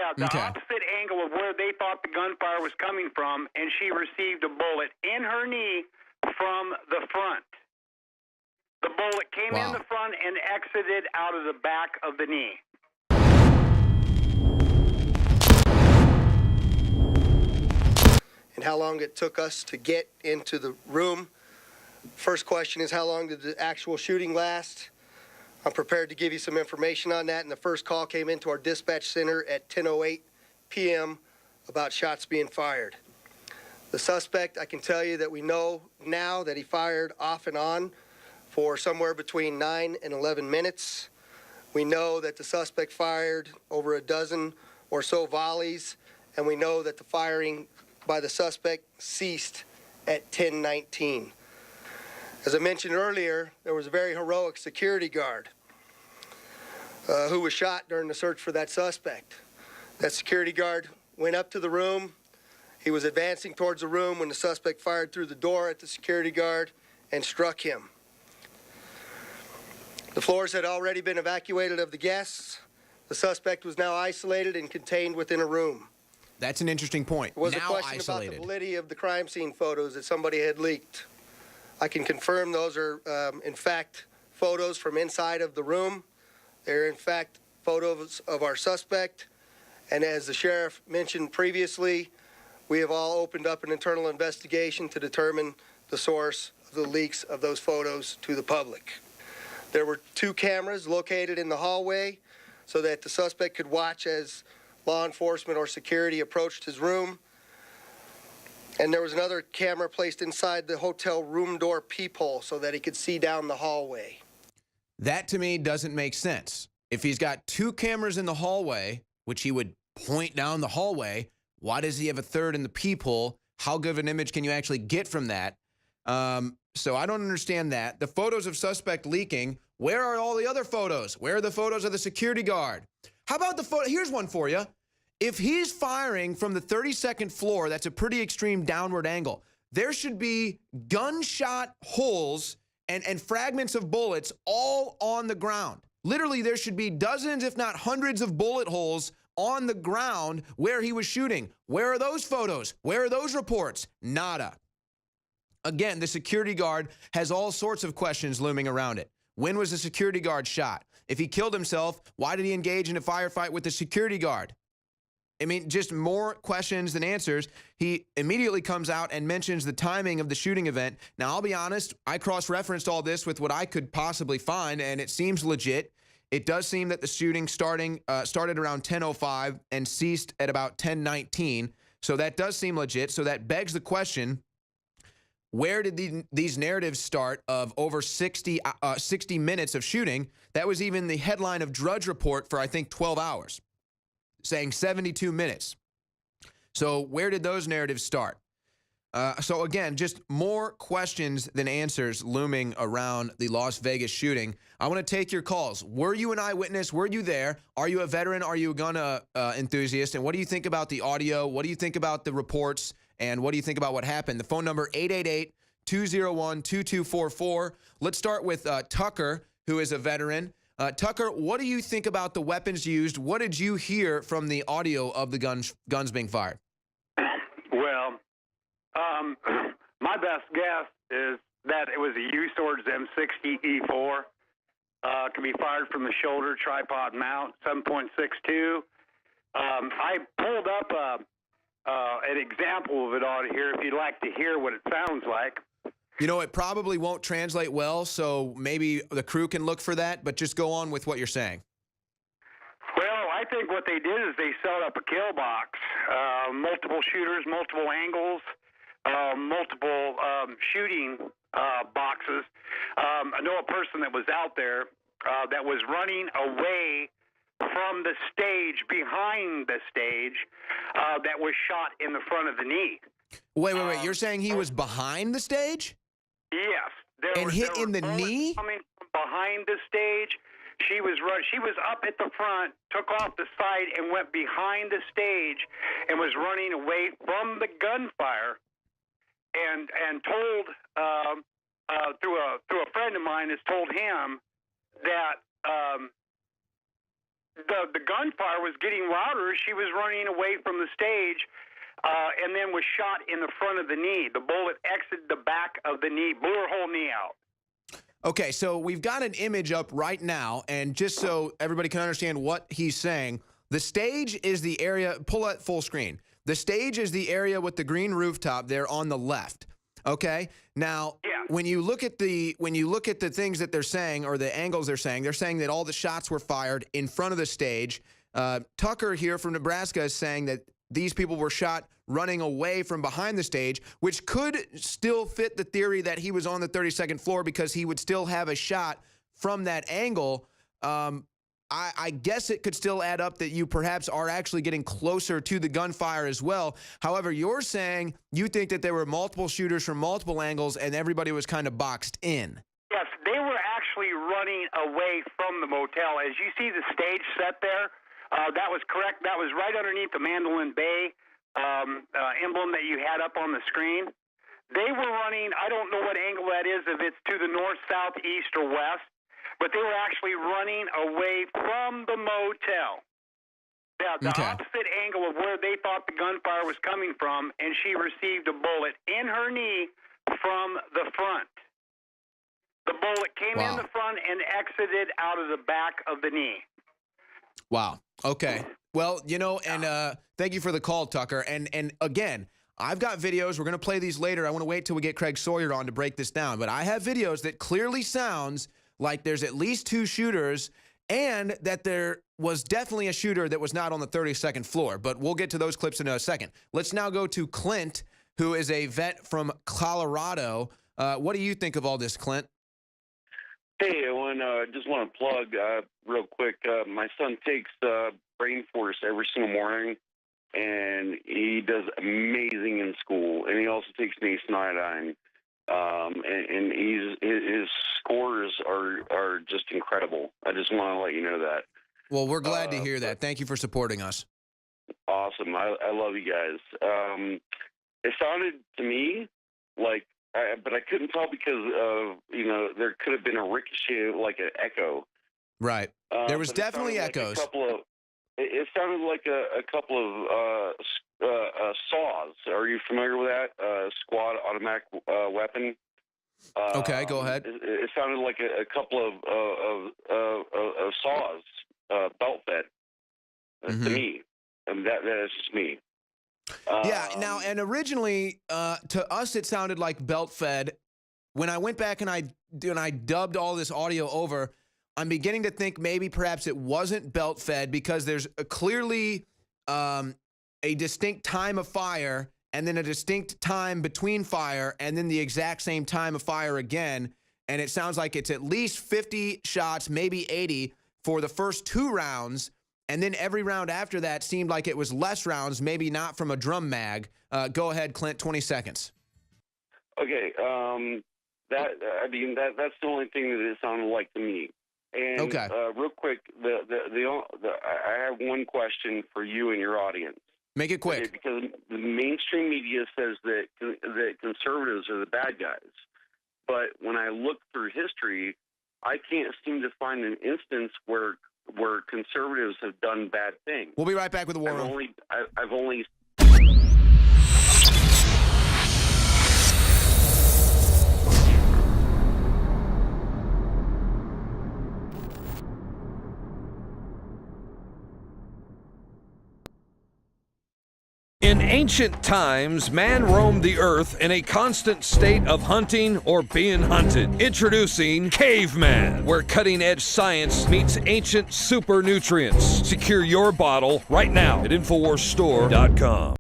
Yeah, the Okay. opposite angle of where they thought the gunfire was coming from, and she received a bullet in her knee from the front. The bullet came in the front and exited out of the back of the knee. And how long it took us to get into the room. First question is, how long did the actual shooting last? I'm prepared to give you some information on that. And the first call came into our dispatch center at 10:08 p.m. about shots being fired. The suspect, I can tell you that we know now that he fired off and on for somewhere between 9 and 11 minutes. We know that the suspect fired over a dozen or so volleys, and we know that the firing by the suspect ceased at 10:19. As I mentioned earlier, there was a very heroic security guard who was shot during the search for that suspect. That security guard went up to the room. He was advancing towards the room when the suspect fired through the door at the security guard and struck him. The floors had already been evacuated of the guests. The suspect was now isolated and contained within a room. That's an interesting point. There was now a question isolated. about the validity of the crime scene photos that somebody had leaked. I can confirm those are, in fact, photos from inside of the room. They're, in fact, photos of our suspect. And as the sheriff mentioned previously, we have all opened up an internal investigation to determine the source of the leaks of those photos to the public. There were 2 cameras located in the hallway so that the suspect could watch as law enforcement or security approached his room. And there was another camera placed inside the hotel room door peephole so that he could see down the hallway. That to me doesn't make sense. If he's got 2 cameras in the hallway, which he would point down the hallway, why does he have a third in the peephole? How good of an image can you actually get from that? So I don't understand that. The photos of suspect leaking, where are all the other photos? Where are the photos of the security guard? How about the photo? Here's one for you. If he's firing from the 32nd floor, that's a pretty extreme downward angle. There should be gunshot holes and fragments of bullets all on the ground. Literally, there should be dozens, if not hundreds of bullet holes on the ground where he was shooting. Where are those photos? Where are those reports? Nada. Again, the security guard has all sorts of questions looming around it. When was the security guard shot? If he killed himself, why did he engage in a firefight with the security guard? I mean, just more questions than answers. He immediately comes out and mentions the timing of the shooting event. Now, I'll be honest, I cross-referenced all this with what I could possibly find, and it seems legit. It does seem that the shooting started around 10:05 and ceased at about 10:19. So that does seem legit. So that begs the question, where did these narratives start of over 60 minutes of shooting? That was even the headline of Drudge Report for, I think, 12 hours, saying 72 minutes. So where did those narratives start? So again, just more questions than answers looming around the Las Vegas shooting. I want to take your calls. Were you an eyewitness? Were you there? Are you a veteran? Are you a gun enthusiast? And what do you think about the audio? What do you think about the reports? And what do you think about what happened? The phone number, 888-201-2244. Let's start with Tucker, who is a veteran. Tucker, what do you think about the weapons used? What did you hear from the audio of the guns being fired? Well, my best guess is that it was a U-Swords M60E4. Can be fired from the shoulder, tripod mount, 7.62. I pulled up an example of it on here if you'd like to hear what it sounds like. You know, it probably won't translate well, so maybe the crew can look for that, but just go on with what you're saying. Well, I think what they did is they set up a kill box, multiple shooters, multiple angles, multiple shooting boxes. I know a person that was out there that was running away from the stage, behind the stage, that was shot in the front of the knee. Wait. You're saying he was behind the stage? Yes. And hit in the knee? Coming from behind the stage. She was up at the front, took off the side, and went behind the stage, and was running away from the gunfire. And told through a friend of mine has told him that the gunfire was getting louder. She was running away from the stage, and then was shot in the front of the knee. The bullet exited the back of the knee, blew her whole knee out. Okay, so we've got an image up right now, and just so everybody can understand what he's saying, the stage is the area, pull it full screen. The stage is the area with the green rooftop there on the left. Okay? Now, when you look at the things that they're saying, or the angles they're saying that all the shots were fired in front of the stage. Tucker here from Nebraska is saying that these people were shot running away from behind the stage, which could still fit the theory that he was on the 32nd floor because he would still have a shot from that angle. I guess it could still add up that you perhaps are actually getting closer to the gunfire as well. However, you're saying you think that there were multiple shooters from multiple angles and everybody was kind of boxed in. Yes, they were actually running away from the motel. As you see the stage set there, that was correct. That was right underneath the Mandolin Bay emblem that you had up on the screen. They were running, I don't know what angle that is, if it's to the north, south, east, or west, but they were actually running away from the motel. Yeah, the opposite angle of where they thought the gunfire was coming from, and she received a bullet in her knee from the front. The bullet came in the front and exited out of the back of the knee. Wow. Okay. Well, you know, and thank you for the call, Tucker. And again, I've got videos. We're going to play these later. I want to wait till we get Craig Sawyer on to break this down. But I have videos that clearly sounds like there's at least 2 shooters and that there was definitely a shooter that was not on the 32nd floor. But we'll get to those clips in a second. Let's now go to Clint, who is a vet from Colorado. What do you think of all this, Clint? Hey, Owen, just want to plug real quick. My son takes Brain Force every single morning, and he does amazing in school. And he also takes Niacin, and his scores are just incredible. I just want to let you know that. Well, we're glad to hear that. Thank you for supporting us. Awesome. I love you guys. It sounded to me like, but I couldn't tell because of, there could have been a ricochet, like an echo. Right. There was definitely echoes. It sounded like a couple of saws. Are you familiar with that? Squad automatic weapon. Okay, go ahead. It sounded like a couple of saws, belt fed to me. And that is just me. Yeah, now, and originally, to us, it sounded like belt-fed. When I went back and I dubbed all this audio over, I'm beginning to think maybe perhaps it wasn't belt-fed because there's clearly a distinct time of fire and then a distinct time between fire and then the exact same time of fire again. And it sounds like it's at least 50 shots, maybe 80 for the first 2 rounds. And then every round after that seemed like it was less rounds, maybe not from a drum mag. Go ahead, Clint, 20 seconds. Okay. That's the only thing that it sounded like to me. And okay. Real quick, I have one question for you and your audience. Make it quick. Okay, because the mainstream media says that conservatives are the bad guys. But when I look through history, I can't seem to find an instance where conservatives have done bad things. We'll be right back with the War Room. I've only In ancient times, man roamed the earth in a constant state of hunting or being hunted. Introducing Caveman, where cutting-edge science meets ancient super nutrients. Secure your bottle right now at InfoWarsStore.com.